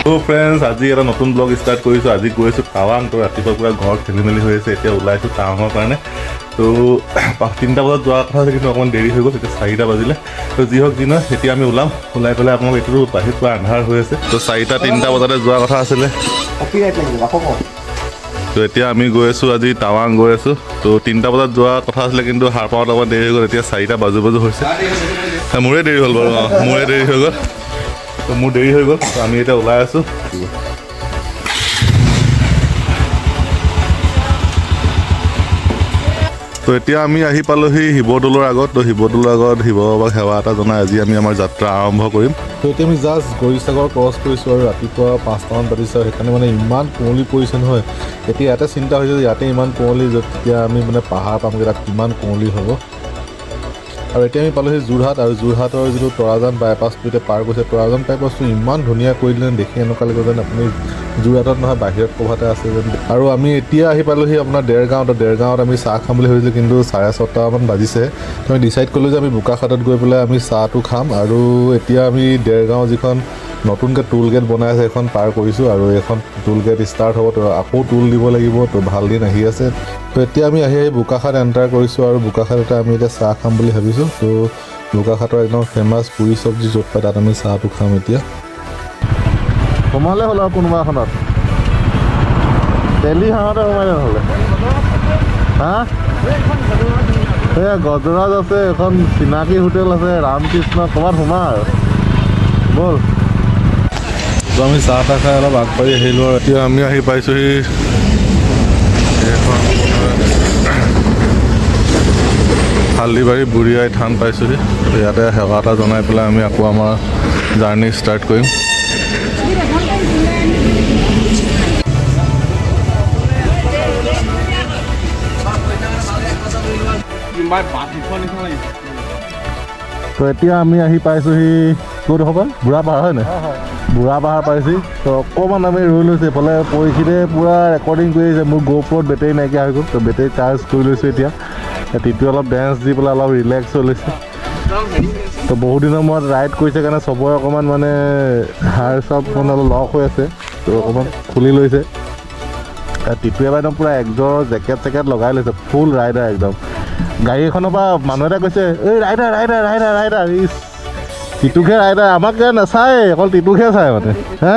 তো ফ্ৰেণ্ডছ আজি এটা নতুন ব্লগ ষ্টাৰ্ট কৰিছোঁ। আজি গৈ আছোঁ টাৱাং। তো ৰাতিপুৱা পুৰা ঘৰত খেলি মেলি হৈ আছে, এতিয়া ওলাইছোঁ টাৱাঙৰ কাৰণে। তো 3টা বজাত যোৱাৰ কথা আছে, কিন্তু অকণমান দেৰি হৈ গ'ল, এতিয়া 4টা বাজিলে। তো যি হওক যি নহয়, এতিয়া আমি ওলাই পেলাই আপোনালোক এইটো বাহিৰত পুৰা আন্ধাৰ হৈ আছে। তো 4টা-3টা বজাতে যোৱাৰ কথা আছিলে। তো এতিয়া আমি গৈ আছোঁ, আজি টাৱাং গৈ আছোঁ। তো 3টা বজাত যোৱাৰ কথা আছিলে, কিন্তু সাৰ পাওঁতে অকণমান দেৰি হৈ গ'ল, এতিয়া 4টা বাজু হৈছে। মোৰে দেৰি হ'ল বাৰু, মোৰে দেৰি হৈ গ'ল। তো মোৰ দেৰি হৈ গ'ল, তো আমি এতিয়া ওলাই আছোঁ। তো এতিয়া আমি আহি পালোহি শিৱদৌলৰ আগত। তো শিৱদৌলৰ আগত শিৱ বাবাক সেৱা এটা জনাই আজি আমি আমাৰ যাত্ৰা আৰম্ভ কৰিম। তো এতিয়া আমি জাষ্ট গৌৰীসাগৰ ক্ৰছ কৰিছোঁ আৰু ৰাতিপুৱা 5টামান বাজিছে, আৰু সেইকাৰণে মানে ইমান কুঁৱলী পৰিছে নহয়। এতিয়া ইয়াতে চিন্তা হৈছে যে ইয়াতে ইমান কুঁৱলী, যেতিয়া আমি মানে পাহাৰ পামগৈ তাত কিমান কুঁৱলী হ'ব। আৰু এতিয়া আমি পালোহি যোৰহাট, আৰু যোৰহাটৰ যিটো তৰাজান বাইপাছটো এতিয়া পাৰ কৰিছে। তৰাজান বাইপাছটো ইমান ধুনীয়া কৰি দিলে, দেখি এনেকুৱা লাগিব যেন আপুনি যোৰহাটত নহয় বাহিৰত ক'ৰবাতে আছে যেন। আৰু আমি এতিয়া আহি পালোহি আপোনাৰ দেৰগাঁৱত। দেৰগাঁৱত আমি চাহ খাম বুলি ভাবিছিলোঁ, কিন্তু 6:30মান বাজিছে। তো আমি ডিচাইড কৰিলোঁ যে আমি বোকাখাটত গৈ পেলাই আমি চাহটো খাম। আৰু এতিয়া আমি দেৰগাঁও যিখন নতুনকৈ টোল গেট বনাই আছে সেইখন পাৰ কৰিছোঁ, আৰু এইখন টোল গেট ষ্টাৰ্ট হ'ব। তো আকৌ টোল দিব লাগিব, তো ভাল দিন আহি আছে। তো এতিয়া আমি আহি বোকাখাট এণ্টাৰ কৰিছোঁ, আৰু বোকাখাটতে আমি এতিয়া চাহ খাম বুলি ভাবিছোঁ। তো বোকাখাটৰ একদম ফেমাছ পুৰি চব্জি য'ত পায় তাত আমি চাহটো খাম এতিয়া। সোমালে হ'ল আৰু কোনোবা এখনত তেলি হাঁহতে সোমাই নহ'লে হা এয়া গজৰাজ আছে, এখন চিনাকি হোটেল আছে ৰামকৃষ্ণ, ক'ৰবাত সোমা আৰু ব'ল। তো আমি চাহ তাহ খাই অলপ আগবাঢ়ি আহিলোঁ, আৰু এতিয়া আমি আহি পাইছোঁহি এইখন হালদিবাৰী বুঢ়ী আই থান পাইছোঁহি। ইয়াতে সেৱা এটা জনাই পেলাই আমি আকৌ আমাৰ জাৰ্ণি ষ্টাৰ্ট কৰিম। তো এতিয়া আমি আহি পাইছোঁহি ক'ত হ'ব বুঢ়া পাহাৰ, হয় নাই? বুঢ়া পাহাৰ পাইছোঁ। তো অকণমান আমি ৰৈ লৈছোঁ, এইফালে পৰীক্ষিতে পূৰা ৰেকৰ্ডিং কৰি আহিছে। মোৰ GoProত বেটেৰী নাইকিয়া হৈ গ'ল, তো বেটেৰী চাৰ্জ কৰি লৈছোঁ এতিয়া। তিটো অলপ ডেন্স দি পেলাই অলপ ৰিলেক্স হৈ লৈছে। তো বহুত দিনৰ মূৰত ৰাইড কৰিছে কাৰণে চবৰে অকণমান মানে হাড় চব মানে অলপ লক হৈ আছে, তো অকণমান খুলি লৈছে। তিটোৱে একদম পূৰা একযোৰ জেকেট চেকেট লগাই লৈছে, ফুল ৰাইডাৰ একদম। গাড়ী এখনৰ পৰা মানুহ এটা কৈছে, এই ৰাইডাৰ ৰাইডাৰ ৰাইডাৰ ৰাইডাৰ, ই তিতুকহে ৰাইডাৰ, আমাক নাচায়, অকল তিতুকহে চায় মানে। হা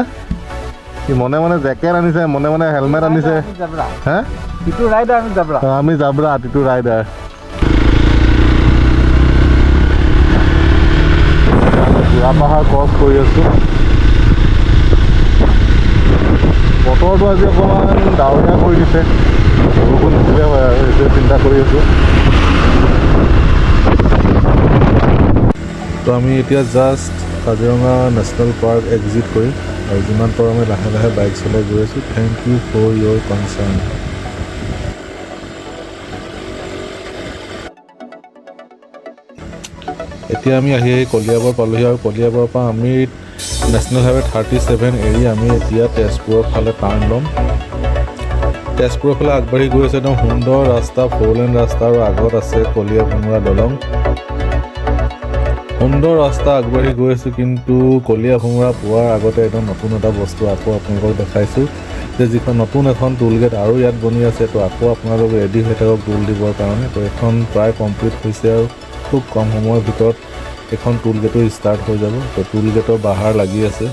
সি মনে মনে জেকেট আনিছে, মনে মনে হেলমেট আনিছে। হা তিতু ৰাইডাৰ, আমি জাবৰা, তিতু ৰাইডাৰ। বুঢ়া পাহাৰ ক্ৰছ কৰি আছোঁ। বতৰটো আজি অকণমান ডাৱৰীয়া কৰি দিছে, বৰষুণ নিদিলে হয় আৰু সেইটোৱে চিন্তা কৰি আছোঁ। তো আমি এতিয়া just Kaziranga national park exit কৰিম, আৰু যিমান পাৰোঁ আমি লাহে লাহে বাইক চলাই গৈ আছোঁ। Thank you for your concern. এতিয়া আমি আহি কলিয়াবৰ পালোহি, আৰু কলিয়াবৰৰ পৰা আমি নেশ্যনেল হাইৱে 37 এৰি আমি এতিয়া তেজপুৰৰ ফালে টাৰ্ণ ল'ম। তেজপুৰৰ ফালে আগবাঢ়ি গৈ আছে, একদম সুন্দৰ ৰাস্তা, 4 লেন ৰাস্তা, আৰু আগত আছে কলীয়া ভোমোৰা দলং। সুন্দৰ ৰাস্তা আগবাঢ়ি গৈ আছোঁ, কিন্তু কলীয়া ভোমোৰা পোৱাৰ আগতে একদম নতুন এটা বস্তু আকৌ আপোনালোকক দেখাইছোঁ, যে যিখন নতুন এখন টোল গেট আৰু ইয়াত বনি আছে। তো আকৌ আপোনালোক ৰেডি হৈ থাকক টোল দিবৰ কাৰণে। তো এখন প্ৰায় কমপ্লিট হৈছে, আৰু খুব কম সময়ৰ ভিতৰত এখন টোল গেটো ষ্টাৰ্ট হৈ যাব। তো টোল গেটৰ বাহাৰ লাগি আছে।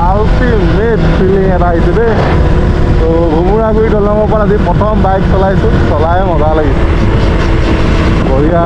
আল্টিমেট ফিলিং এটা আহিছে দেই। তো ভোমোৰাগুৰি দলঙৰ পৰা আজি প্ৰথম বাইক চলাইছোঁ, চলাই মজা লাগিছে, বঢ়িয়া।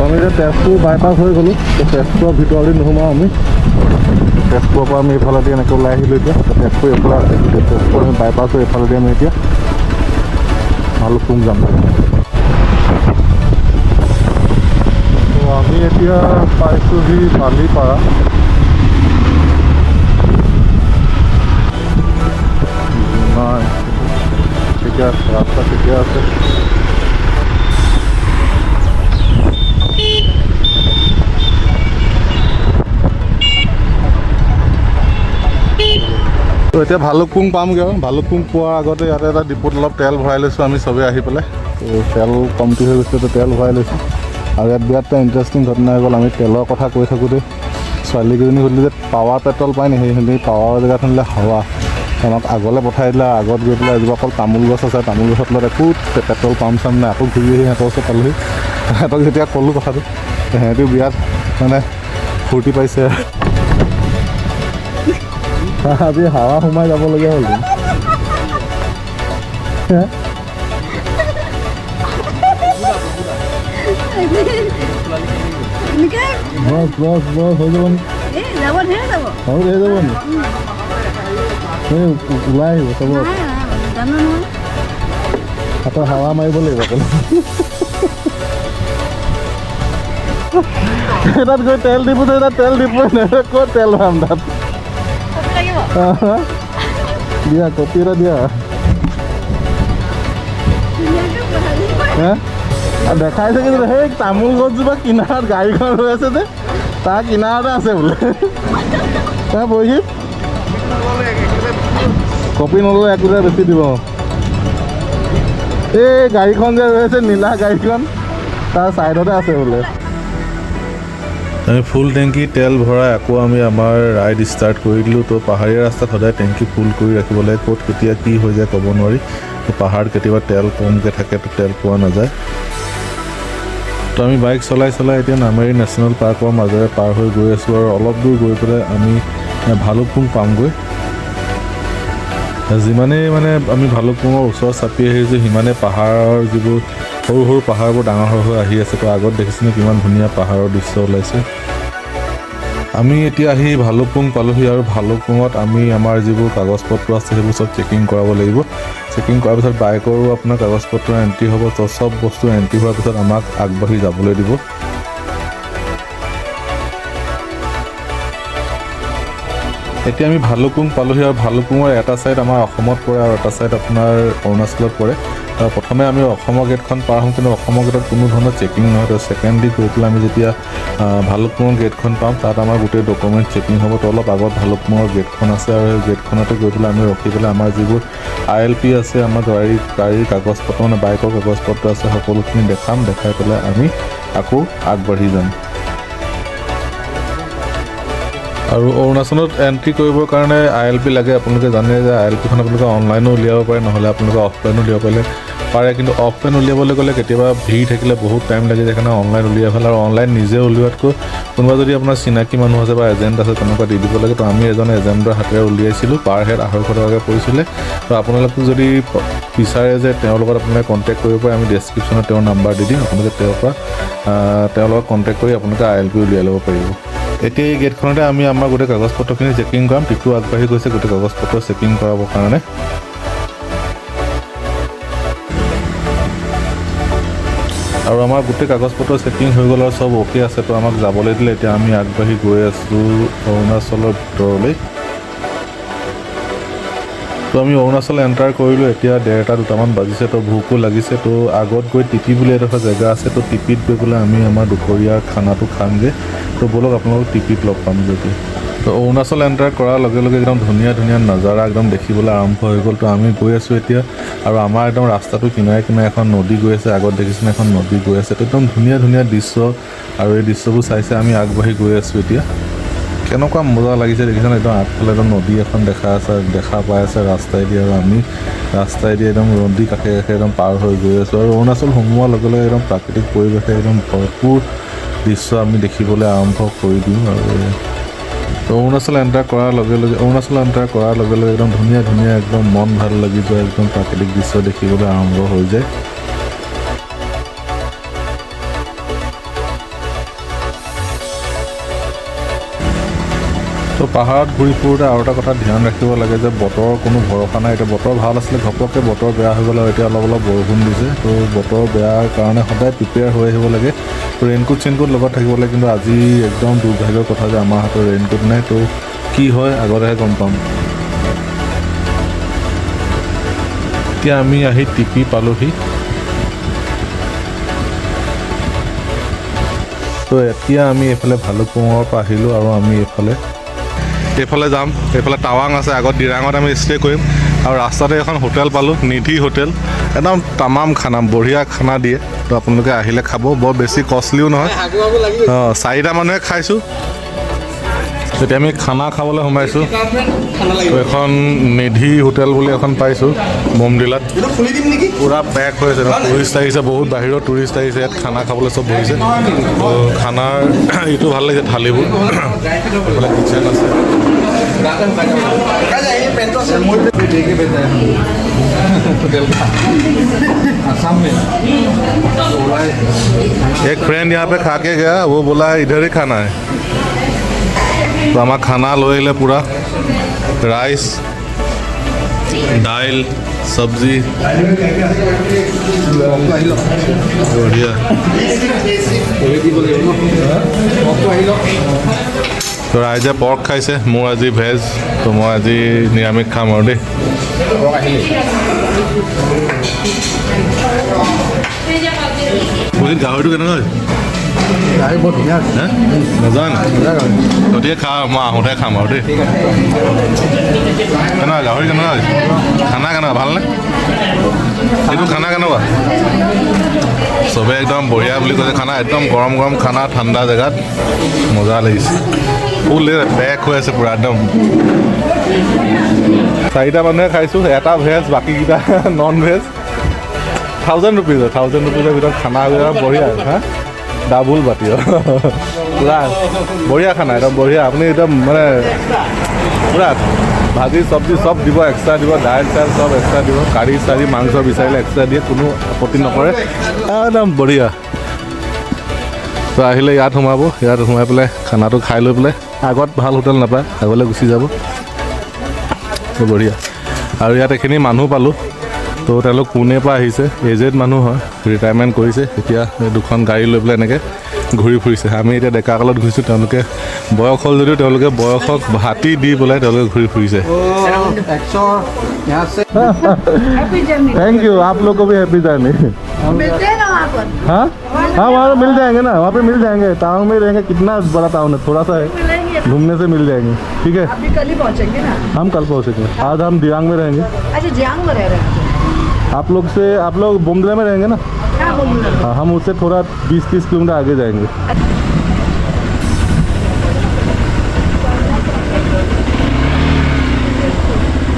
আমি এতিয়া তেজপুৰ বাইপাছ হৈ গ'লোঁ। তেজপুৰৰ ভিতৰলৈ নোসোমাওঁ আমি। তেজপুৰৰ পৰা আমি এইফালেদি এনেকৈ ওলাই আহিলোঁ এতিয়া। তেজপুৰ এইফালে আছে, তেজপুৰ আমি বাইপাছ হৈ এইফালেদি আমি এতিয়া ভালুকপুং যাম। তো আমি এতিয়া পাইছোঁহি বালিপাৰা। নাই ঠিকে আছে, ৰাস্তা ঠিকে আছে। তো এতিয়া ভালুকপুং পামগৈ আৰু ভালুকপুং পোৱাৰ আগতে ইয়াতে এটা ডিপুত অলপ তেল ভৰাই লৈছোঁ আমি চবেই আহি পেলাই। তো তেল কমটি হৈ গৈছে, তো তেল ভৰাই লৈছোঁ। আৰু ইয়াত বিৰাট এটা ইণ্টাৰেষ্টিং ঘটনা হৈ গ'ল। আমি তেলৰ কথা কৈ থাকোঁতে ছোৱালীকেইজনী সুধিলে যে পাৱাৰ পেট্ৰল পায় নি, সেইখিনি পাৱাৰ জেগাত শুনিলে হাৱা। আমাক আগলৈ পঠাই দিলে। আগত গৈ পেলাই এজোপা অকল তামোল গছ আছে, তামোল গছৰ তলত একো পেট্ৰল পাম্প চাম নাই। আকৌ ঘূৰি আহি সিহঁতৰ ওচৰত পালোহি। সিহঁতক যেতিয়া ক'লোঁ কথাটো, সিহঁতেও বিৰাট মানে ফূৰ্তি পাইছে। আজি হাৱা সোমাই যাবলগীয়া হ'ল। বছ বছ বছ হৈ যাব নি? আৰু হৈ যাব নি? এই ওলাই আহিব চব হাতৰ হাৱা মাৰিব লাগিব। তাত গৈ তেল ডিপু তাত তেল ডিপু ক'ত তেল ভৰাম তাত? দিয়া কপি এটা দিয়া। দেখাইছে কিন্তু সেই তামোল গছজোপা কিনাৰত গাড়ীখন ৰৈ আছে যে, তাৰ কিনাৰতে আছে বোলে। বহি কপি নল'লে একোটা বেছি দিব। এই গাড়ীখন যে ৰৈ আছে নীলা গাড়ীখন, তাৰ ছাইডতে আছে বোলে। আমি ফুল টেংকি তেল ভৰাই আকৌ আমি আমাৰ ৰাইড ষ্টাৰ্ট কৰি দিলোঁ। তো পাহাৰীয়া ৰাস্তাত সদায় টেংকি ফুল কৰি ৰাখিব লাগে। ক'ত কেতিয়া কি হৈ যায় ক'ব নোৱাৰি। তো পাহাৰত কেতিয়াবা তেল কমকৈ থাকে, তো তেল পোৱা নাযায়। তো আমি বাইক চলাই এতিয়া নামেৰি নেশ্যনেল পাৰ্কৰ মাজেৰে পাৰ হৈ গৈ আছোঁ। আৰু অলপ দূৰ গৈ পেলাই আমি ভালুকপুং পামগৈ। যিমানেই মানে আমি ভালুকপুঙৰ ওচৰত চাপি আহিছোঁ, সিমানেই পাহাৰৰ যিবোৰ সৰু সৰু পাহাৰবোৰ ডাঙৰ হৈ আহি আছে। তো আগত দেখিছিলোঁ কিমান ধুনীয়া পাহাৰৰ দৃশ্য ওলাইছে। আমি এতিয়া আহি ভালুকপুং পালোঁহি। আৰু ভালুকপুঙত আমি আমাৰ যিবোৰ কাগজ পত্ৰ আছে সেইবোৰ চব চেকিং কৰাব লাগিব। চেকিং কৰাৰ পিছত বাইকৰো আপোনাৰ কাগজ পত্ৰ এণ্ট্ৰি হ'ব। তো চব বস্তু এণ্ট্ৰি হোৱাৰ পিছত আমাক আগবাঢ়ি যাবলৈ দিব। এতিয়া আমি ভালুকপুং পালোঁহি। আৰু ভালুকপুঙৰ এটা ছাইড আমাৰ অসমত পৰে আৰু এটা ছাইড আপোনাৰ অৰুণাচলত পৰে। প্ৰথমে আমি অসমৰ গেটখন পাৰ হ'ম, কিন্তু অসমৰ গেটত কোনো ধৰণৰ চেকিং নহয়। তো ছেকেণ্ডলি গৈ পেলাই আমি যেতিয়া ভালুকপুঙৰ গেটখন পাম, তাত আমাৰ গোটেই ডকুমেণ্ট চেকিং হ'ব। তো অলপ আগত ভালুকপুঙৰ গেটখন আছে, আৰু সেই গেটখনতে গৈ পেলাই আমি ৰখি পেলাই আমাৰ যিবোৰ ILP আছে, আমাৰ গাড়ীৰ কাগজ পত্ৰ মানে বাইকৰ কাগজ পত্ৰ আছে, সকলোখিনি দেখাম। দেখাই পেলাই আমি আকৌ আগবাঢ়ি যাম। আৰু অৰুণাচলত এণ্ট্ৰি কৰিবৰ কাৰণে ILP লাগে। আপোনালোকে জানে যে ILPখন আপোনালোকে অনলাইনো উলিয়াব পাৰে, নহ'লে আপোনালোকে অফলাইনো উলিয়াব পাৰে। কিন্তু অফলাইন উলিয়াবলৈ গ'লে কেতিয়াবা ভিৰ থাকিলে বহুত টাইম লাগি যায়, সেইকাৰণে অনলাইন উলিয়াই ভাল। আৰু অনলাইন নিজে উলিওৱাতকৈ কোনোবা যদি আপোনাৰ চিনাকি মানুহ আছে বা এজেণ্ট আছে, তেনেকুৱা দি দিব লাগে। তো আমি এজন এজেণ্টৰ হাতেৰে উলিয়াইছিলোঁ। পাৰ হেড 250 টকাকৈ পৰিছিলে। তো আপোনালোকে যদি বিচাৰে যে তেওঁৰ লগত আপোনালোকে কণ্টেক্ট কৰিব পাৰে, আমি ডেছক্ৰিপশ্যনত তেওঁৰ নাম্বাৰ দি দিম। আপোনালোকে তেওঁৰ লগত কণ্টেক্ট কৰি আপোনালোকে ILP উলিয়াই ল'ব পাৰিব। এতিয়া এই গেটখনতে আমি আমাৰ গোটেই কাগজ পত্ৰখিনি চেকিং কৰাম। টিপু আগবাঢ়ি গৈছে গোটেই কাগজ পত্ৰ চেকিং কৰাবৰ কাৰণে। আৰু আমাৰ গোটেই কাগজ পত্ৰ চেকিং হৈ গ'ল আৰু চব অ'কে আছে। তো আমাক যাবলৈ দিলে। এতিয়া আমি আগবাঢ়ি গৈ আছোঁ অৰুণাচলৰ ভিতৰলৈ। তো আমি অৰুণাচল এণ্টাৰ কৰিলোঁ। এতিয়া 1:30-2টামান বাজিছে। তো ভোকো লাগিছে। তো আগত গৈ টিপি বুলি এডোখৰ জেগা আছে। তো টিপিত গৈ পেলাই আমি আমাৰ দুপৰীয়াৰ খানাটো খামগৈ। তো ব'লক আপোনালোক টিপিত লগ পাম যদি। তো অৰুণাচল এণ্টাৰ কৰাৰ লগে লগে একদম ধুনীয়া ধুনীয়া নাজাৰা একদম দেখিবলৈ আৰম্ভ হৈ গ'ল। তো আমি গৈ আছোঁ এতিয়া। আৰু আমাৰ একদম ৰাস্তাটো কিনাৰে কিনাৰে এখন নদী গৈ আছে। আগত দেখিছেনে এখন নদী গৈ আছে। তো একদম ধুনীয়া ধুনীয়া দৃশ্য, আৰু এই দৃশ্যবোৰ চাই আমি আগবাঢ়ি গৈ আছোঁ এতিয়া। কেনেকুৱা মজা লাগিছে দেখিছেনে? একদম আগফালে একদম নদী এখন দেখা পাই আছে ৰাস্তাইদি। আৰু আমি ৰাস্তাইদি একদম নদী কাষে কাষে একদম পাৰ হৈ গৈ আছোঁ। আৰু অৰুণাচল সোমোৱাৰ লগে লগে একদম প্ৰাকৃতিক পৰিৱেশে একদম ভৰপূৰ দৃশ্য আমি দেখিবলৈ আৰম্ভ কৰি দিওঁ। আৰু অৰুণাচল এণ্টাৰ কৰাৰ লগে লগে একদম ধুনীয়া ধুনীয়া একদম মন ভাল লাগি যোৱা একদম প্ৰাকৃতিক দৃশ্য দেখিবলৈ আৰম্ভ হৈ যায়। পাহাৰত ঘূৰি ফুৰোঁতে আৰু এটা কথা ধ্যান ৰাখিব লাগে যে বতৰৰ কোনো ভৰসা নাই। এতিয়া বতৰ ভাল আছিলে, ঘপককৈ বতৰ বেয়া হৈ গ'ল আৰু এতিয়া অলপ অলপ বৰষুণ দিছে। তো বতৰ বেয়াৰ কাৰণে সদায় প্ৰিপেয়াৰ হৈ আহিব লাগে। তো ৰেইনকোট চেইনকোট লগত থাকিব লাগে, কিন্তু আজি একদম দুৰ্ভাগ্যৰ কথা যে আমাৰ হাতত ৰেইনকোট নাই। তো কি হয় আগতেহে গম পাম। এতিয়া আমি আহি টিপি পালোহি। তো এতিয়া আমি এইফালে ভালুকপুঙৰ পৰা আহিলোঁ আৰু আমি এইফালে যাম। এইফালে টাৱাং আছে, আগত দিৰাঙত আমি ষ্টে কৰিম আৰু ৰাস্তাতে এখন হোটেল পালোঁ, নিধি হোটেল। একদম তামাম খানা, বঢ়িয়া খানা দিয়ে। তো আপোনালোকে আহিলে খাব, বৰ বেছি কষ্টলিও নহয়। 4টা মানুহে খাইছোঁ। এতিয়া আমি খানা খাবলৈ সোমাইছোঁ। এখন নিধি হোটেল বুলি এখন পাইছোঁ বমডিলাত। পূৰা পেক হৈ আছে, টুৰিষ্ট আহিছে, বহুত বাহিৰৰ টুৰিষ্ট আহিছে ইয়াত খানা খাবলৈ চব বহিছে। তো খানাৰ এইটো ভাল লাগিছে, থালিবোৰ। এইফালে কিটচেন আছে। एक फ्रेंड यहाँ पे खा के गया, वो बोला इधर ही खाना है। तो हमारा खाना लो ले पूरा राइस, दाल, सब्जी बढ़िया। तो राइजे पर्क खाइছে, মোৰ আজি ভেজ। তো মই আজি নিৰামিষ খাম আৰু দেই। গাহৰিটো কেনেকুৱা হয়? গাহৰি বৰ ধুনীয়া। নাজানো, গতিকে খা, মই আহোঁতে খাম আৰু দেই। কেনেকুৱা গাহৰি কেনেকুৱা হৈছে? খানা কেনেকুৱা, ভালনে? এইটো খানা কেনেকুৱা? চবে একদম বঢ়িয়া বুলি কৈছে খানা। একদম গৰম গৰম খানা, ঠাণ্ডা জেগাত মজা লাগিছে। ফুল পেক হৈ আছে পূৰা একদম। 4টা মানুহে খাইছোঁ, এটা ভেজ, বাকীকেইটা নন ভেজ। 1000 रुपीज़ ভিতৰত খানা বঢ়িয়া। হা, ডাবুল বাতি পূৰা বঢ়িয়া খানা, একদম বঢ়িয়া। আপুনি একদম মানে পূৰা ভাজি চব্জি চব দিব, এক্সট্ৰা দিব, দাইল চাইল চব এক্সট্ৰা দিব, কাৰী চাৰী মাংস বিচাৰিলে এক্সট্ৰা দিয়ে, কোনো আপত্তি নকৰে, একদম বঢ়িয়া। তো আহিলে ইয়াত সোমাব, ইয়াত সোমাই পেলাই খানাটো খাই লৈ পেলাই, আগত ভাল হোটেল নাপায়, আগলৈ গুচি যাব। বঢ়িয়া। আৰু ইয়াত এইখিনি মানুহ পালোঁ। তো তেওঁলোক পুনেৰ পৰা আহিছে, এজেড মানুহ হয়, ৰিটায়াৰমেণ্ট কৰিছে। এতিয়া দুখন গাড়ী লৈ পেলাই এনেকৈ ঘূৰি ফুৰিছে। আমি এতিয়া ডেকা কালত ঘূৰিছোঁ, তেওঁলোকে বয়স হ'ল যদিও তেওঁলোকে বয়সক হাতী দি পেলাই তেওঁলোকে ঘূৰি ফুৰিছে। थैंक यू, आप लोग को भी हैप्पी जर्नी। मिलते हैं ना वहाँ पर? हाँ हाँ, वहाँ मिल जाएंगे ना, वहाँ पे मिल जाएंगे। टाउन में रहेंगे, कितना बड़ा टाउन है, थोड़ा सा है, घूमने से मिल जाएंगे। ठीक है, अभी कल ही पहुँचेंगे ना? हम कल पहुँचेंगे। आज हम दियांग में रहेंगे। अच्छा, जियांग में रह रहे हैं आप लोग बोमडिला में रहेंगे ना? हाँ, हम उससे थोड़ा 20-30 किलोमीटर आगे जाएंगे।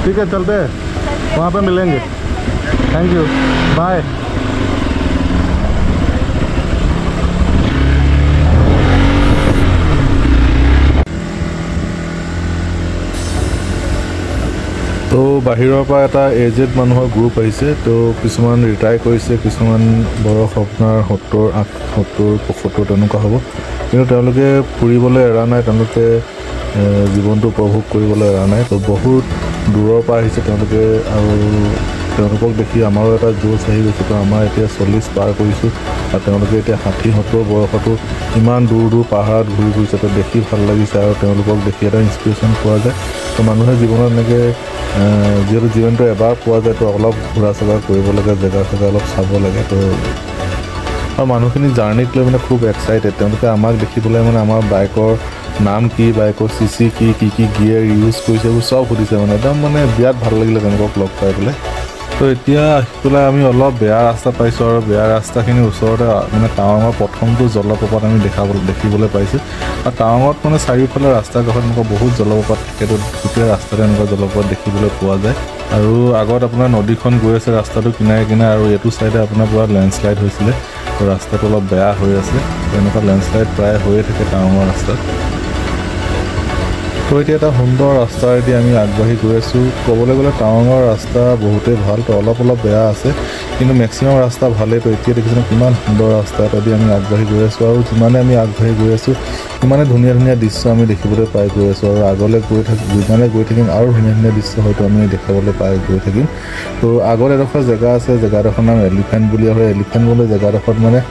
ठीक है, चलते हैं, वहाँ पे मिलेंगे। Thank you, bye. তো বাহিৰৰ পৰা এটা এজেড মানুহৰ গ্ৰুপ আহিছে। তো কিছুমান ৰিটায়াৰ কৰিছে, কিছুমান বয়স আপোনাৰ 70-75 তেনেকুৱা হ'ব। কিন্তু তেওঁলোকে ফুৰিবলৈ এৰা নাই, তেওঁলোকে জীৱনটো উপভোগ কৰিবলৈ এৰা নাই। তো বহুত দূৰৰ পৰা আহিছে তেওঁলোকে, আৰু তেওঁলোকক দেখি আমাৰো এটা জোচ আহি গৈছে। তো আমাৰ এতিয়া 40 পাৰ কৰিছোঁ, আৰু তেওঁলোকে এতিয়া 60-70 বয়সতো ইমান দূৰ দূৰ পাহাৰত ঘূৰি ফুৰিছে। তো দেখি ভাল লাগিছে, আৰু তেওঁলোকক দেখি এটা ইনস্পিৰেশ্যন পোৱা যায়। তো মানুহে জীৱনত এনেকৈ যিহেতু জীৱনটো এবাৰ পোৱা যায়, তো অলপ ঘূৰা চকা কৰিব লাগে, জেগা চেগা অলপ চাব লাগে। তো আৰু মানুহখিনি জাৰ্ণিক লৈ মানে খুব এক্সাইটেড। তেওঁলোকে আমাক দেখি পেলাই মানে আমাৰ বাইকৰ নাম কি, বাইকৰ CC কি গিয়েৰ ইউজ কৰিছে, এইবোৰ চব সুধিছে। মানে একদম মানে বিৰাট ভাল লাগিলে তেওঁলোকক লগ পাই পেলাই। তো এতিয়া আহি পেলাই আমি অলপ বেয়া ৰাস্তা পাইছোঁ, আৰু বেয়া ৰাস্তাখিনিৰ ওচৰতে মানে টাৱাঙৰ প্ৰথমটো জলপ্ৰপাত আমি দেখিবলৈ পাইছোঁ। আৰু টাৱাঙত মানে চাৰিওফালে ৰাস্তাৰ কাষত এনেকুৱা বহুত জলপ্ৰপাত থাকে। তো গোটেই ৰাস্তাতে এনেকুৱা জলপ্ৰপাত দেখিবলৈ পোৱা যায়। আৰু আগত আপোনাৰ নদীখন গৈ আছে ৰাস্তাটো কিনাৰে কিনাৰে, আৰু এইটো চাইডে আপোনাৰ পুৰা লেণ্ডশ্লাইড হৈছিলে। তো ৰাস্তাটো অলপ বেয়া হৈ আছে। এনেকুৱা লেণ্ডশ্লাইড প্ৰায় হৈয়ে থাকে টাৱাঙৰ ৰাস্তাত। তো এতিয়া এটা সুন্দৰ ৰাস্তাৰেদি আমি আগবাঢ়ি গৈ আছোঁ। ক'বলৈ গ'লে টাৱাঙৰ ৰাস্তা বহুতেই ভাল, তো অলপ বেয়া আছে। কিন্তু মেক্সিমাম ৰাস্তা ভালেই। তো এতিয়া দেখিছোঁ কিমান সুন্দৰ ৰাস্তা এটাদি আমি আগবাঢ়ি গৈ আছোঁ, আৰু যিমানে আমি আগবাঢ়ি গৈ আছোঁ সিমানে ধুনীয়া ধুনীয়া দৃশ্য আমি দেখিবলৈ পাই গৈ আছোঁ, আৰু আগলৈ যিমানে গৈ থাকিম আৰু ধুনীয়া ধুনীয়া দৃশ্য হয়তো আমি দেখাবলৈ পাই গৈ থাকিম। তো আগত এডোখৰ জেগা আছে, জেগাডোখৰ নাম এলিফেণ্ট বুলি হয়। এলিফেণ্ট বুলি জেগাডোখৰত মানে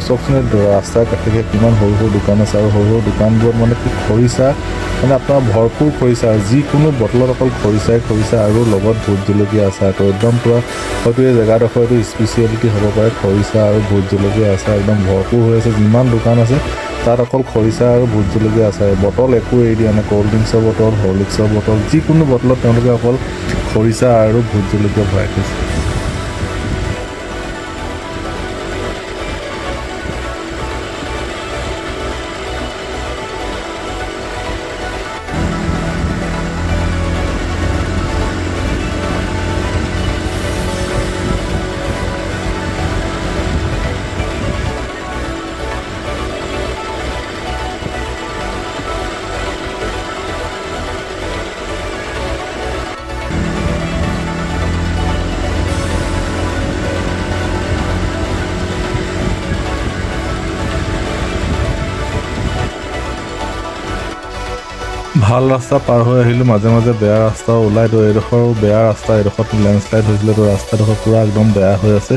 চবচোন ৰাস্তাৰ কাষে কিমান সৰু সৰু দোকান আছে, আৰু সৰু সৰু দোকানবোৰত মানে কি খৰিচা, মানে আপোনাৰ ভৰপূৰ খৰিচা, যিকোনো বটলত অকল খৰিচা আৰু লগত ভোট জলকীয়া আচাৰ। তো একদম পূৰা হয়তো এই জেগাডোখৰ এইটো স্পেচিয়েলিটি হ'ব পাৰে, খৰিচা আৰু ভোট জলকীয়া আচাৰ একদম ভৰপূৰ হৈ আছে। যিমান দোকান আছে তাত অকল খৰিচা আৰু ভোট জলকীয়া আচাৰ, বটল একো এৰি দিয়া নাই, ক'ল্ড ড্ৰিংকছৰ বটল, হৰলিক্সৰ বটল, যিকোনো বটলত তেওঁলোকে অকল খৰিচা আৰু ভোট জলকীয়া ভৰাই থৈছে। ভাল ৰাস্তা পাৰ হৈ আহিলোঁ, মাজে মাজে বেয়া ৰাস্তাও ওলাই। তো এইডোখৰো বেয়া ৰাস্তা, এইডোখৰত লেণ্ডশ্লাইড হৈছিলে, তো ৰাস্তাডোখৰ পূৰা একদম বেয়া হৈ আছে।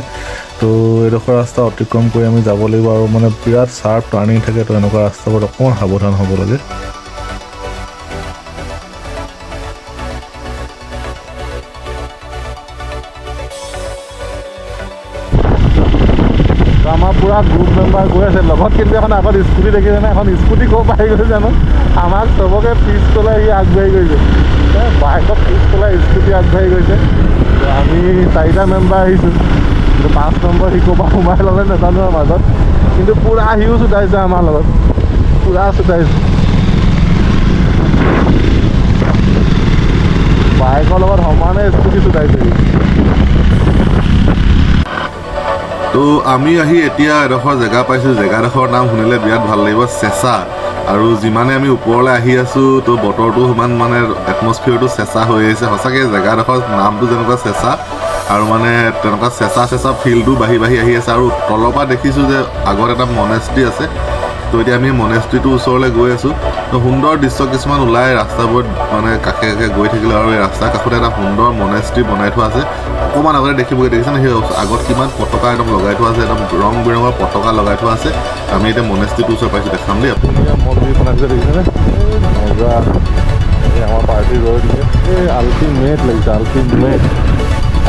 তো এইডোখৰ ৰাস্তা অতিক্ৰম কৰি আমি যাব লাগিব, আৰু মানে বিৰাট চাৰ্প টাৰ্ণিং থাকে। তো এনেকুৱা ৰাস্তাবোৰত অকণমান সাৱধান হ'ব লাগে। আমাৰ পূৰা গ্ৰুপ মেম্বাৰ গৈ আছে লগত, কিন্তু এখন আগত স্কুটি দেখিছে নে? এখন স্কুটি ক'ৰ পৰা আহি গৈছে জানো, আমাক চবকে পিছ চলাই সি আগবাঢ়ি গৈছে, বাইকত পিছ চলাই স্কুটি আগবাঢ়ি গৈছে। আমি 4টা মেম্বাৰ আহিছোঁ, কিন্তু 5 নম্বৰ সি ক'ৰ পৰা সোমাই ল'লে নাজানো আৰু মাজত, কিন্তু পূৰা সিও চোতাইছে আমাৰ লগত, পূৰা চোতাইছে। বাইকৰ লগত সমানে স্কুটি চোতাইছে। তো আমি আহি এতিয়া এডোখৰ জেগা পাইছোঁ, জেগাডোখৰ নাম শুনিলে বিৰাট ভাল লাগিব, চেঁচা। আৰু যিমানে আমি ওপৰলৈ আহি আছোঁ, তো বতৰটো সিমান মানে এটমস্ফিয়াৰটো চেঁচা হৈ আহিছে। সঁচাকৈ জেগাডোখৰ নামটো যেনেকুৱা চেঁচা, আৰু মানে তেনেকুৱা চেঁচা ফিল্ডটো বাঢ়ি আহি আছে। আৰু তলৰ পৰা দেখিছোঁ যে আগত এটা মনেষ্ট্ৰি আছে। তো এতিয়া আমি মনেষ্ট্ৰিটোৰ ওচৰলৈ গৈ আছোঁ। তো সুন্দৰ দৃশ্য কিছুমান ওলাই ৰাস্তাবোৰত, মানে কাষে গৈ থাকিলে, আৰু এই ৰাস্তাৰ কাষতে এটা সুন্দৰ মনেষ্ট্ৰি বনাই থোৱা আছে। অকণমান আগতে দেখিছেনে সেই আগত কিমান পতাকা একদম লগাই থোৱা আছে, একদম ৰং বিৰঙৰ পতাকা লগাই থোৱা আছে। আমি এতিয়া মনেষ্ট্ৰিটোৰ ওচৰত পাইছোঁ, দেখাম দেই। মন্দিৰ বনাইছে দেখিছেনে? মজা। এই আমাৰ পাৰ্টি ৰৈ দিছে, এই আল্টিমেট লাগিছে,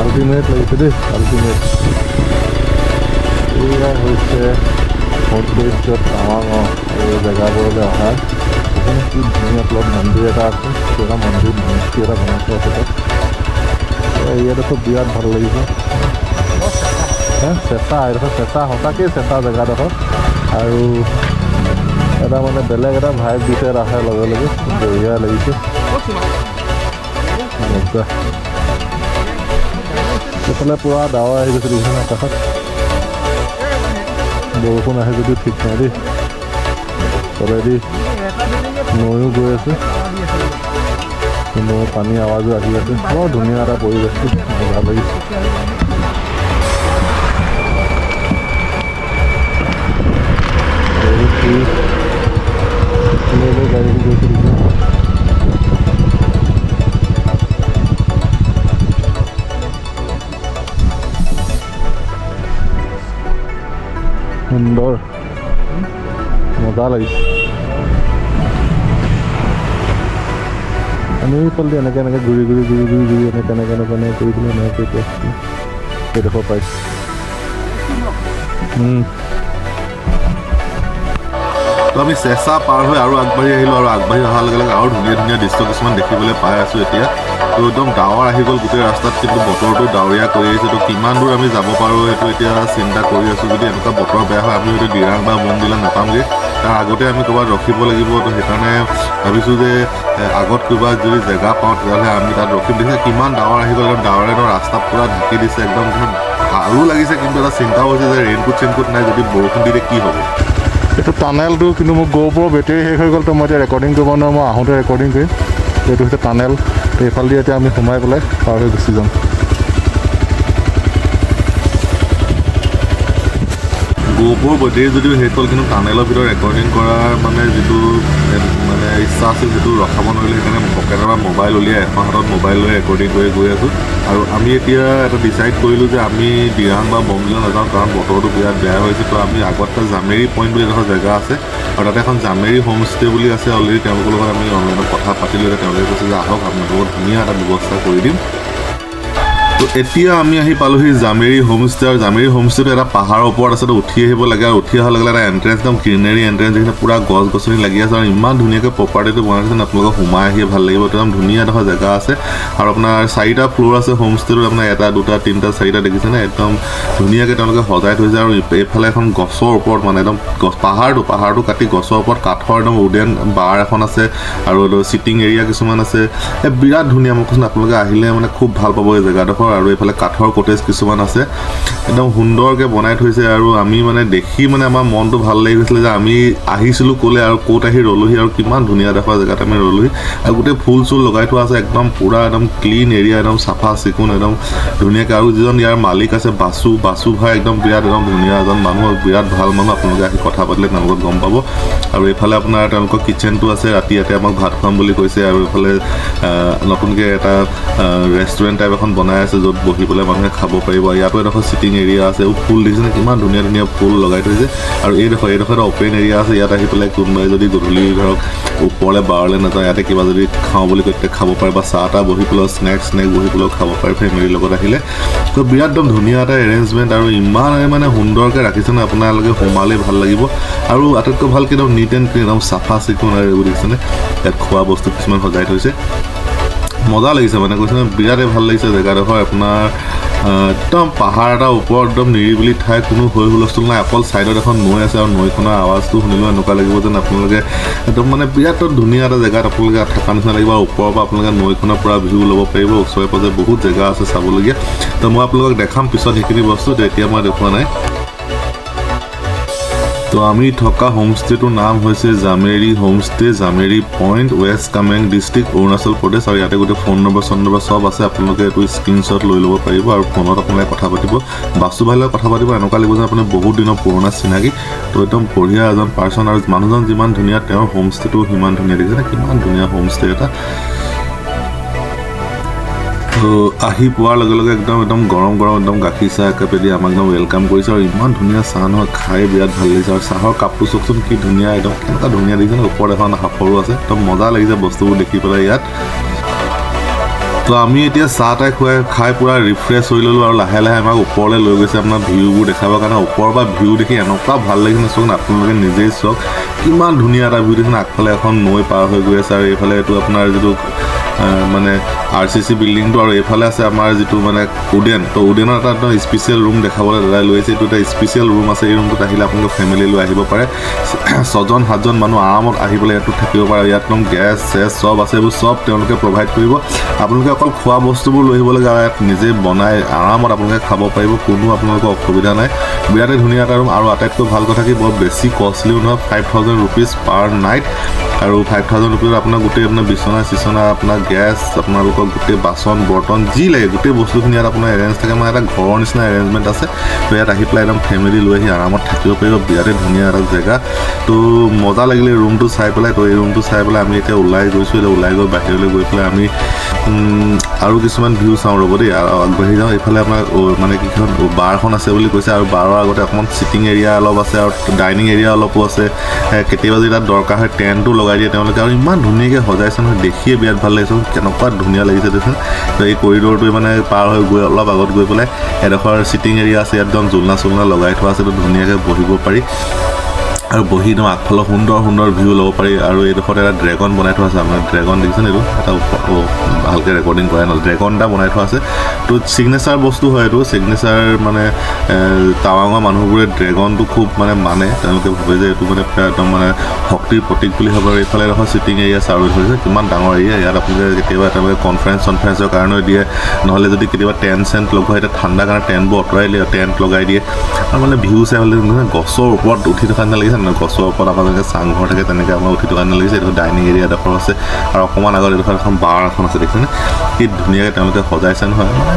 আল্টিমেট লাগিছে দেই, আল্টিমেট। এয়া হৈছে সৌন্দৰ্য টাৱাঙৰ এই জেগাবোৰলৈ অহা। কি ধুনীয়া প্লট মন্দিৰ এটা আছে, এটা মন্দিৰ মনেষ্ট্ৰি এটা বনাই থোৱা আছে তাত। এৰিয়াডোখৰ বিৰাট ভাল লাগিছে। চেঁচা, এইডোখৰ চেঁচা, সঁচাকৈ চেঁচা জেগাডোখৰ, আৰু এটা মানে বেলেগ এটা ভাইব দিছে ৰাস্তাৰ লগে লগে, বঢ়িয়া লাগিছে। সেইফালে পূৰা ডাৱৰ আহি গৈছে দেখিছে আকাশত, বৰষুণ আহে যদিও ঠিক নাই দেই। তলেদি নৈও গৈ আছে, নৈৰ পানী আৱাজো আহি আছে। বৰ ধুনীয়া এটা পৰিৱেশটো, ভাল লাগিছে। গাড়ী গৈছে সুন্দৰ, মজা লাগিছে। আমি এইফালে এনেকৈ ঘূৰি এনেকৈ কৰি পিনে এনেকৈ সেইডোখৰ পাইছোঁ। তো আমি চেঁচা পাৰ হৈ আৰু আগবাঢ়ি আহিলোঁ, আৰু আগবাঢ়ি অহাৰ লগে লগে আৰু ধুনীয়া ধুনীয়া দৃশ্য কিছুমান দেখিবলৈ পাই আছোঁ এতিয়া। তো একদম ডাৱৰ আহি গ'ল গোটেই ৰাস্তাত, কিন্তু বতৰটো ডাৱৰীয়া কৰি আহিছে। তো কিমান দূৰ আমি যাব পাৰোঁ সেইটো এতিয়া চিন্তা কৰি আছোঁ। যদি এনেকুৱা বতৰ বেয়া হয়, আমি হয়তো দিৰাং বা বমডিলা নাপামগৈ, তাৰ আগতে আমি ক'ৰবাত ৰখিব লাগিব। তো সেইকাৰণে ভাবিছোঁ যে আগত ক'ৰবাত যদি জেগা পাওঁ তেতিয়াহ'লে আমি তাত ৰখিম। দেখিছে কিমান ডাৱৰ আহি গ'ল, ডাৱৰে ৰাস্তা পূৰা ঢাকি দিছে, একদম ভালো লাগিছে, কিন্তু এটা চিন্তাও হৈছে যে ৰেইনকোট নাই, যদি বৰষুণ দিলে কি হ'ব। এইটো টানেলটো কিন্তু মোৰ GoPro বেটেৰী শেষ হৈ গ'ল তো মই এতিয়া ৰেকৰ্ডিং কৰিব নোৱাৰোঁ মই আহোঁতে ৰেকৰ্ডিং কৰিম এইটো হৈছে টানেল তো এইফালেদি এতিয়া আমি সোমাই পেলাই পাৰ হৈ গুচি যাম GoPro বেটেৰী যদিও শেষ হ'ল কিন্তু টানেলৰ ভিতৰত ৰেকৰ্ডিং কৰাৰ মানে যিটো মানে ইচ্ছা আছিল সেইটো ৰখাব নোৱাৰিলে সেইকাৰণে পকেটৰ পৰা মোবাইল উলিয়াই এখন হাতত মোবাইল লৈ ৰেকৰ্ডিং কৰি গৈ আছোঁ আৰু আমি এতিয়া এটা ডিচাইড কৰিলোঁ যে আমি দিৰাং বা বমডিলা নাযাওঁ কাৰণ বতৰটো বিৰাট বেয়া হৈছে তো আমি আগত জামেৰী পইণ্ট বুলি এডোখৰ জেগা আছে আৰু তাতে এখন জামেৰী হোমষ্টে বুলি আছে অলৰেডি তেওঁলোকৰ লগত আমি অনলাইনত কথা পাতিলোঁ তেওঁলোকে কৈছে যে আহক আপোনালোকক ধুনীয়া এটা ব্যৱস্থা কৰি দিম তো এতিয়া আমি আহি পালোহি জামেৰী হোমষ্টে আৰু জামেৰী হোমষ্টেটো এটা পাহাৰৰ ওপৰত আছে তো উঠি আহিব লাগে আৰু উঠি অহাৰ লগে লগে এটা এণ্ট্ৰেঞ্চ একদম গ্ৰীনেৰী এণ্ট্ৰেঞ্চ যিখিনি পূৰা গছ গছনি লাগি আছে আৰু ইমান ধুনীয়াকৈ প্ৰপাৰ্টিটো বনাইছে আপোনালোকক সোমাই আহিয়ে ভাল লাগিব একদম ধুনীয়া এডোখৰ জেগা আছে আৰু আপোনাৰ 4টা ফ্ল'ৰ আছে হোমষ্টেটোত আপোনাৰ 1 2 3 4টা দেখিছেনে একদম ধুনীয়াকৈ তেওঁলোকে সজাই থৈছে আৰু এইফালে এখন গছৰ ওপৰত মানে একদম পাহাৰটো কাটি গছৰ ওপৰত কাঠৰ একদম উডেন বাৰ এখন আছে আৰু চিটিং এৰিয়া কিছুমান আছে বিৰাট ধুনীয়া মই কৈছোঁ আপোনালোকে আহিলে মানে খুব ভাল পাব এই জেগাডোখৰ আৰু এইফালে কাঠৰ কটেজ কিছুমান আছে একদম সুন্দৰকৈ বনাই থৈছে আৰু আমি মানে দেখি মানে আমাৰ মনটো ভাল লাগি গৈছিলে যে আমি আহিছিলোঁ ক'লে আৰু ক'ত আহি ৰ'লোহি আৰু কিমান ধুনীয়া ডোখৰ জেগাত আমি ৰ'লোহি আৰু গোটেই ফুল চুল লগাই থোৱা আছে একদম পূৰা একদম ক্লিন এৰিয়া একদম চাফা চিকুণ একদম ধুনীয়াকৈ আৰু যিজন ইয়াৰ মালিক আছে বাসু ভাই একদম বিৰাট একদম ধুনীয়া এজন মানুহ বিৰাট ভাল মানুহ আপোনালোকে আহি কথা পাতিলে তেওঁলোকক গম পাব আৰু এইফালে আপোনাৰ তেওঁলোকৰ কিটচেনটো আছে ৰাতি ইয়াতে আমাক ভাত খুৱাম বুলি কৈছে আৰু এইফালে নতুনকৈ এটা ৰেষ্টুৰেণ্ট টাইপ এখন বনাই আছে য'ত বহি পেলাই মানুহে খাব পাৰিব ইয়াতো এডোখৰ চিটিং এৰিয়া আছে ফুল দেখিছেনে কিমান ধুনীয়া ধুনীয়া ফুল লগাই থৈছে আৰু এইডোখৰ এটা অ'পেন এৰিয়া আছে ইয়াত আহি পেলাই কোনোবাই যদি গধূলি ধৰক ওপৰলৈ বাৰলৈ নাযায় ইয়াতে কিবা যদি খাওঁ বুলি কৈ তেতিয়া খাব পাৰে বা চাহ তাহ বহি পেলাই স্নেক্স বহি পেলাইও খাব পাৰে ফেমিলিৰ লগত আহিলে তো বিৰাট একদম ধুনীয়া এটা এৰেঞ্জমেণ্ট আৰু ইমান মানে সুন্দৰকৈ ৰাখিছেনে আপোনালোকে সোমালেই ভাল লাগিব আৰু আটাইতকৈ ভালকৈ একদম নিট এণ্ড ক্লিন একদম চাফা চিকুণ আৰু এইবোৰ দেখিছেনে ইয়াত খোৱা বস্তু কিছুমান সজাই থৈছে মজা লাগিছে মানে কৈছে বিৰাটেই ভাল লাগিছে জেগাডোখৰ আপোনাৰ একদম পাহাৰ এটা ওপৰত একদম নিৰিবিলি ঠাই কোনো হৈ হুলস্থুল নাই অকল ছাইডত এখন নৈ আছে আৰু নৈখনৰ আৱাজটো শুনিলেও এনেকুৱা লাগিব যেন আপোনালোকে একদম মানে বিৰাট ধুনীয়া এটা জেগাত আপোনালোকে থকা নিচিনা লাগিব আৰু ওপৰৰ পৰা আপোনালোকে নৈখনৰ পৰা ভিউ ল'ব পাৰিব ওচৰে পাজৰে বহুত জেগা আছে চাবলগীয়া তো মই আপোনালোকক দেখাম পিছত সেইখিনি বস্তু এতিয়া মই দেখুওৱা নাই তো আমি থকা হোমষ্টেটোৰ নাম হৈছে Jamiri homestay Jamiri point west Kameng district Arunachal Pradesh আৰু ইয়াতে গোটেই ফোন নম্বৰ চব আছে আপোনালোকে এইটো স্ক্ৰীনশ্বট লৈ ল'ব পাৰিব আৰু ফোনত আপোনালোকে কথা পাতিব বাসু ভাইৰ লগত কথা পাতিব এনেকুৱা লাগিব যে আপুনি বহুত দিনৰ পুৰণা চিনাকি তো একদম বঢ়িয়া এজন পাৰ্চন আৰু মানুহজন যিমান ধুনীয়া তেওঁৰ হোমষ্টেটো সিমান ধুনীয়া দেখিছেনে কিমান ধুনীয়া হোমষ্টে এটা তো আহি পোৱাৰ লগে লগে একদম গৰম একদম গাখীৰ চাহ একাপে দি আমাক একদম ৱেলকাম কৰিছে আৰু ইমান ধুনীয়া চাহ নহয় খাই বিৰাট ভাল লাগিছে আৰু চাহৰ কাপটো চাওকচোন কি ধুনীয়া একদম কেনেকুৱা ধুনীয়া দেখিছে ন ওপৰত এখন সাফৰো আছে একদম মজা লাগিছে বস্তুবোৰ দেখি পেলাই ইয়াত তো আমি এতিয়া চাহ তাহ খাই পূৰা ৰিফ্ৰেছ হৈ ল'লোঁ আৰু লাহে লাহে আমাক ওপৰলৈ লৈ গৈছে আপোনাৰ ভিউবোৰ দেখাবৰ কাৰণে ওপৰৰ পৰা ভিউ দেখি এনেকুৱা ভাল লাগিছে চাওক আপোনালোকে নিজেই চাওক কিমান ধুনীয়া এটা ভিউ দেখিছে আগফালে এখন নৈ পাৰ হৈ গৈ আছে আৰু এইফালে এইটো আপোনাৰ যিটো মানে RCC বিল্ডিংটো আৰু এইফালে আছে আমাৰ যিটো মানে উডেন তো উডেনৰ এটা একদম স্পেচিয়েল ৰুম দেখাবলৈ দাদাই লৈ আহিছে এইটো এটা স্পেচিয়েল ৰুম আছে এই ৰুমটোত আহিলে আপোনালোকে ফেমিলি লৈ আহিব পাৰে 6জন 7জন মানুহ আৰামত আহি পেলাই ইয়াতো থাকিব পাৰে ইয়াত একদম গেছ চেছ চব আছে এইবোৰ চব তেওঁলোকে প্ৰভাইড কৰিব আপোনালোকে অকল খোৱা বস্তুবোৰ লৈ আহিব লাগে আৰু ইয়াত নিজে বনাই আৰামত আপোনালোকে খাব পাৰিব কোনো আপোনালোকৰ অসুবিধা নাই বিৰাটেই ধুনীয়া এটা ৰুম আৰু আটাইতকৈ ভাল কথা কি বৰ বেছি কষ্টলিও নহয় 5,000 rupees পাৰ নাইট আৰু 5,000 rupees আপোনাৰ গোটেই আপোনাৰ বিচনা আপোনাৰ গেছ আপোনালোকৰ গোটেই বাচন বৰ্তন যি লাগে গোটেই বস্তুখিনি ইয়াত আপোনাৰ এৰেঞ্জ থাকে মানে এটা ঘৰৰ নিচিনা এৰেঞ্জমেণ্ট আছে তো ইয়াত আহি পেলাই একদম ফেমিলি লৈ আহি আৰামত থাকিব পাৰিব বিৰাটেই ধুনীয়া এটা জেগা তো মজা লাগিলে ৰুমটো চাই পেলাই তো এই ৰুমটো চাই পেলাই আমি এতিয়া ওলাই গৈছোঁ এতিয়া ওলাই গৈ বাহিৰলৈ গৈ পেলাই আমি আৰু কিছুমান ভিউ চাওঁ ৰ'ব দেই আৰু আগবাঢ়ি যাওঁ এইফালে আমাৰ মানে কিখন বাৰখন আছে বুলি কৈছে আৰু বাৰৰ আগতে অকণমান চিটিং এৰিয়া অলপ আছে আৰু ডাইনিং এৰিয়া অলপো আছে কেতিয়াবা যদি তাত দৰকাৰ হয় টেণ্টো লগাই দিয়ে তেওঁলোকে আৰু ইমান ধুনীয়াকৈ সজাইছে নহয় দেখিয়ে বিৰাট ভাল লাগিছে কেনেকুৱা ধুনীয়া লাগিছে দেখোন তো এই কৰিডৰটো মানে পাৰ হৈ গৈ অলপ আগত গৈ পেলাই এডোখৰ চিটিং এৰিয়া আছে ইয়াত একদম জোলনা লগাই থোৱা আছে তো ধুনীয়াকৈ বহিব পাৰি আৰু বহি একদম আগফালৰ সুন্দৰ ভিউ ল'ব পাৰি আৰু এইডোখৰত এটা ড্ৰেগন বনাই থোৱা আছে আপোনাৰ ড্ৰেগন দেখিছেনে এইটো এটা ভালকৈ ৰেকৰ্ডিং কৰাই নহ'ল ড্ৰেগন এটা বনাই থোৱা আছে তো ছিগনেচাৰ বস্তু হয় এইটো ছিগনেচাৰ মানে টাৱাঙৰ মানুহবোৰে ড্ৰেগনটো খুব মানে তেওঁলোকে ভাবে যে এইটো মানে একদম মানে শক্তিৰ প্ৰতীক বুলি ভাবে আৰু এইফালে এডোখৰ চিটিং এৰিয়া চাৰ্ভ হৈছে কিমান ডাঙৰ এৰিয়া ইয়াত আপোনালোকে কেতিয়াবা তেওঁলোকে কনফাৰেঞ্চৰ কাৰণেও দিয়ে নহ'লে যদি কেতিয়াবা টেণ্ট লগোৱা এতিয়া ঠাণ্ডাৰ কাৰণে টেণ্টবোৰ আঁতৰাই দিয়ে টেণ্ট লগাই দিয়ে আৰু মানে ভিউ চাই হ'লে গছৰ ওপৰত উঠি থকা নিচিনা লাগিছে নহয় গছৰ ওপৰত আমাৰ যেনেকৈ চাংঘৰ থাকে তেনেকৈ আমাৰ উঠি থকা লাগিছে এইটো ডাইনিং এৰিয়া এডোখৰ আছে আৰু অকণমান আগত এইডোখৰ এখন বাৰ এখন আছে দেখিছেনে কি ধুনীয়াকৈ তেওঁলোকে সজাইছে নহয় মানে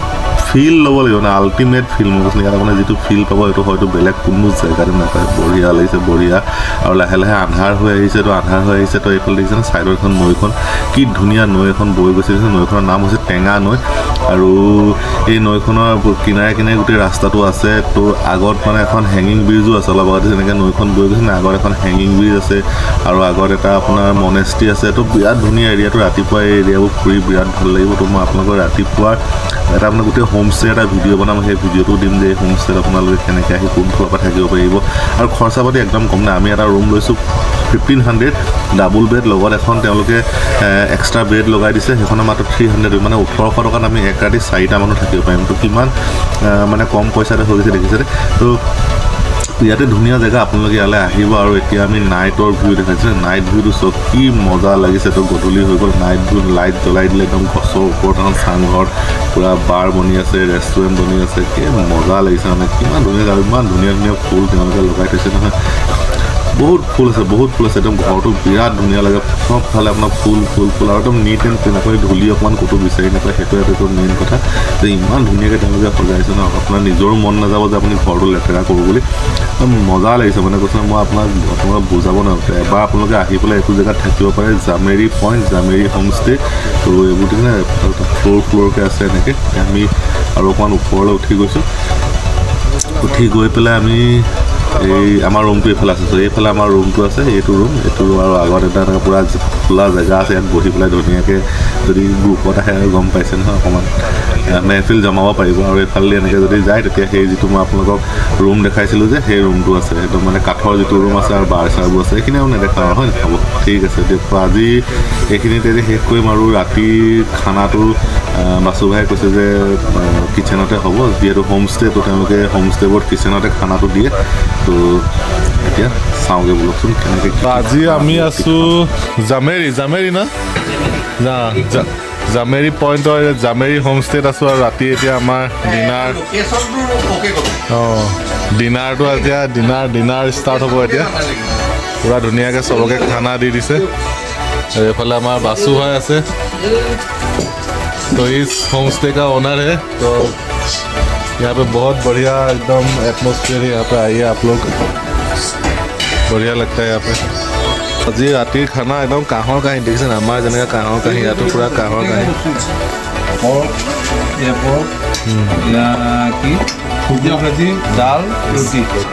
ফিল ল'ব লাগিব মানে আল্টিমেট ফিল মোৰ কৈছে ইয়াত আপোনাৰ যিটো ফিল পাব সেইটো হয়তো বেলেগ কোনো জেগাতে নাপায় বঢ়িয়া লাগিছে বঢ়িয়া আৰু লাহে লাহে আন্ধাৰ হৈ আহিছে তো এইফালে দেখিছেনে ছাইডৰ এখন নৈখন কি ধুনীয়া নৈ এখন বৈ গৈছে নৈখনৰ নাম হৈছে টেঙা নৈ আৰু এই নৈখনৰ কিনাৰে কিনাৰে গোটেই ৰাস্তাটো আছে তো আগত মানে এখন হেঙিং ব্ৰিজো আছে অলপ আগতে যেনেকৈ নৈখন বৈ গৈছে না আগত এখন হেঙিং ব্ৰিজ আছে আৰু আগত এটা আপোনাৰ মনেষ্ট্ৰি আছে তো বিৰাট ধুনীয়া এৰিয়াটো ৰাতিপুৱা এই এৰিয়াবোৰ ফুৰি বিৰাট ভাল লাগিব তো মই আপোনালোকৰ ৰাতিপুৱা এটা মানে গোটেই হোমষ্টে এটা ভিডিঅ' বনাম সেই ভিডিঅ'টো দিম যে এই হোমষ্টেত আপোনালোকে কেনেকৈ আহি কোনফালৰ পৰা থাকিব পাৰিব আৰু খৰচা পাতি একদম কম নাই আমি এটা ৰুম লৈছোঁ 1500 ডাবুল বেড লগত এখন তেওঁলোকে এক্সট্ৰা বেড লগাই দিছে সেইখনৰ মাত্ৰ 300 মানে 1800 টকাত আমি এক ৰাতি 4টা মানুহ থাকিব পাৰিম তো কিমান মানে কম পইচাতে হৈ গৈছে দেখিছে তো ইয়াতে ধুনীয়া জেগা আপোনালোকে ইয়ালৈ আহিব আৰু এতিয়া আমি নাইটৰ ভিউ দেখাইছে নাইট ভিউটো চব কি মজা লাগিছে তো গধূলি হৈ গ'ল নাইট ভিউ লাইট জ্বলাই দিলে একদম গছৰ ওপৰত এখন চাংঘৰ পূৰা বাৰ বনি আছে ৰেষ্টুৰেণ্ট বনি আছে কি মজা লাগিছে মানে কিমান ধুনীয়া আৰু ইমান ধুনীয়া ধুনীয়া ফুল তেওঁলোকে লগাই থৈছে নহয় বহুত ফুল আছে একদম ঘৰটো বিৰাট ধুনীয়া লাগে সবফালে আপোনাৰ ফুল আৰু একদম নিট এণ্ড ক্লিন আপুনি ধূলি অকণমান ক'তো বিচাৰি নাপায় সেইটো মেইন কথা যে ইমান ধুনীয়াকৈ তেওঁলোকে সজাইছে ন আপোনাৰ নিজৰো মন নাযাব যে আপুনি ঘৰটো লেতেৰা কৰোঁ বুলি মজা লাগিছে মানে কৈছে মই আপোনাক বুজাব নোৱাৰোঁ এবাৰ আপোনালোকে আহি পেলাই এইটো জেগাত থাকিব পাৰে জামেৰী পইণ্ট জামেৰী হোমষ্টে তো এইবোৰ দেখিনে ফ্ল'ৰকৈ আছে এনেকৈ আমি আৰু অকণমান ওপৰলৈ উঠি গৈছোঁ উঠি গৈ পেলাই আমি এই আমাৰ ৰুমটো এইফালে আছে এইফালে আমাৰ ৰুমটো আছে এইটো ৰুম আৰু আগত এটা পূৰা খোলা জেগা আছে ইয়াত বহি পেলাই ধুনীয়াকৈ যদি গ্ৰুপত আহে আৰু গম পাইছে নহয় অকণমান মেহফিল জমাব পাৰিব আৰু এইফালে এনেকৈ যদি যায় তেতিয়া সেই যিটো মই আপোনালোকক ৰুম দেখাইছিলোঁ যে সেই ৰুমটো আছে একদম মানে কাঠৰ যিটো ৰুম আছে আৰু বাৰ চাৰবোৰ আছে এইখিনি আৰু নেদেখাওঁ আৰু হয় নেখাব ঠিক আছে দিয়ক আজি এইখিনিতে শেষ কৰিম আৰু ৰাতি খানাটো বাসু ভাই কৈছে যে কিচেনতে হ'ব যিহেতু হোমষ্টে তো তেওঁলোকে হোমষ্টেবোৰত কিচেনতে খানাটো দিয়ে তো এতিয়া চাওঁগৈ বোলকচোন কেনেকৈ আজি আমি আছোঁ জামেৰী না জামেৰী পইণ্টৰ জামেৰী হোমষ্টেত আছোঁ আৰু ৰাতি এতিয়া আমাৰ ডিনাৰটো এতিয়া ডিনাৰ ষ্টাৰ্ট হ'ব এতিয়া পূৰা ধুনীয়াকৈ চবকে খানা দি দিছে আৰু এইফালে আমাৰ বাসু ভাই আছে तो इस होम स्टे का ओनर है तो यहाँ पे बहुत बढ़िया एकदम एटमॉस्फेयर है यहाँ पे आइए आप लोग बढ़िया लगता है यहाँ पे আজি ৰাতিৰ খানা একদম কাঁহৰ কাঁহী দেখিছে না আমাৰ যেনেকৈ কাঁহৰ কাঁহী ইয়াতো পূৰা কাঁহৰ কাঁহী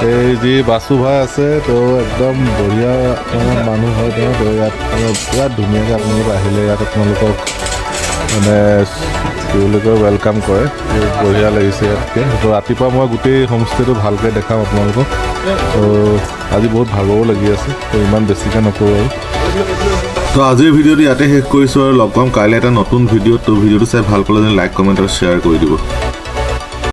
এই যি বাসু ভাই আছে তো একদম বঢ়িয়া মানুহ হয় তেওঁ তো ইয়াত বিৰাট ধুনীয়াকৈ আপোনালোক আহিলে ইয়াত আপোনালোকক মানে কি বুলি কয় ৱেলকাম কৰে বঢ়িয়া লাগিছে ইয়াতকৈ তো ৰাতিপুৱা মই গোটেই হোমষ্টেটো ভালকৈ দেখাম আপোনালোকক তো আজি বহুত ভাগৰো লাগি আছে তো ইমান বেছিকৈ নকৰোঁ আৰু তো আজিৰ ভিডিঅ'টো ইয়াতে শেষ কৰিছোঁ আৰু লগ পাম কাইলৈ এটা নতুন ভিডিঅ'ত তো ভিডিঅ'টো চাই ভাল পালে যেন লাইক কমেণ্ট আৰু শ্বেয়াৰ কৰি দিব